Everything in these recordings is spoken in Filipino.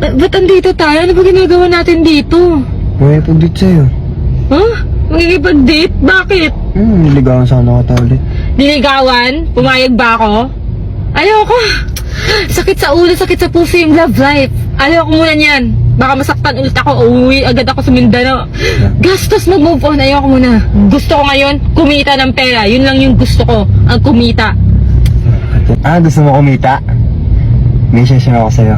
Ba't andito tayo? Ano ba ginagawa natin dito? May pag-date sa'yo. Huh? Magkikipag-date? Bakit? Niligawan sana kita ulit. Dinigawan? Pumayag ba ako? Ayoko. Sakit sa ulo, sakit sa puso yung love life. Ayoko muna niyan. Baka masaktan ulit ako, uuwi agad ako sa Mindanao. Gastos, mag-move on. Ayoko muna. Gusto ko ngayon, kumita ng pera. Yun lang yung gusto ko, ang kumita. Gusto mo kumita? May share ako sa'yo.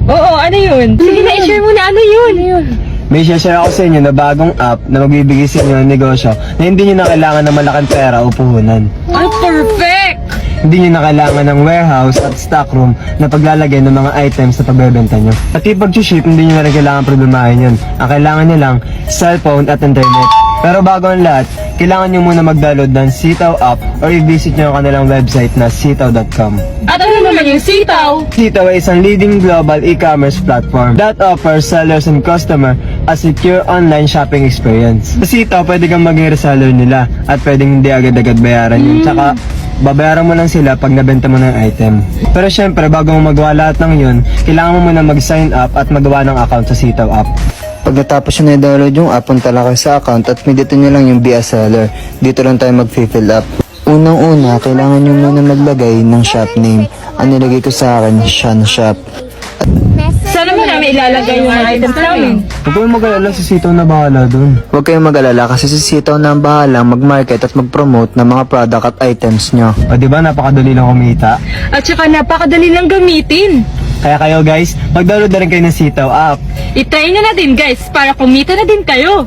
Oo, ano yun? Sige na, i-share mo na. Ano yun? May share ako sa inyo na bagong app na magbibigay sa inyo ng negosyo na hindi nyo na kailangan ng malaking pera o puhunan. Ay, perfect! Hindi nyo na kailangan ng warehouse at stockroom na paglalagay ng mga items na pagbebenta nyo. At pag-ship, hindi nyo na rin kailangan problemahin yun. Ang kailangan nyo lang, cellphone at internet. Pero bago ang lahat, kailangan nyo muna mag-download ng Sitaw app or i-visit nyo ang kanilang website na sitaw.com. At ano naman yung sitaw? Sitaw ay isang leading global e-commerce platform that offers sellers and customer a secure online shopping experience. Sa Sitaw, pwede kang maging reseller nila at pwedeng hindi agad-agad bayaran yun. Tsaka, babayaran mo lang sila pag nabenta mo ng item. Pero syempre, bago mo magawa lahat ng yun, kailangan mo muna mag-sign up at magawa ng account sa Sitaw app. Pag natapos nyo na-download yung app, punta lang kayo sa account at pindutin nyo lang yung Be a Seller. Dito lang tayo mag-fill up. Unang-una, kailangan nyo muna maglagay ng shop name. Ang nilagay ko sa akin, Shan Shop. Saan mo namin ilalagay yung items namin? Huwag kayong mag-alala, si Sitaw na bahala dun. Huwag kayong mag-alala kasi si Sitaw na ang bahalang mag-market at mag-promote ng mga product at items nyo. O diba, napakadali lang kumita? At saka napakadali lang gamitin. Kaya kayo guys, mag-download na rin kayo ng Sitaw app. I-try na din guys, para kumita na din kayo.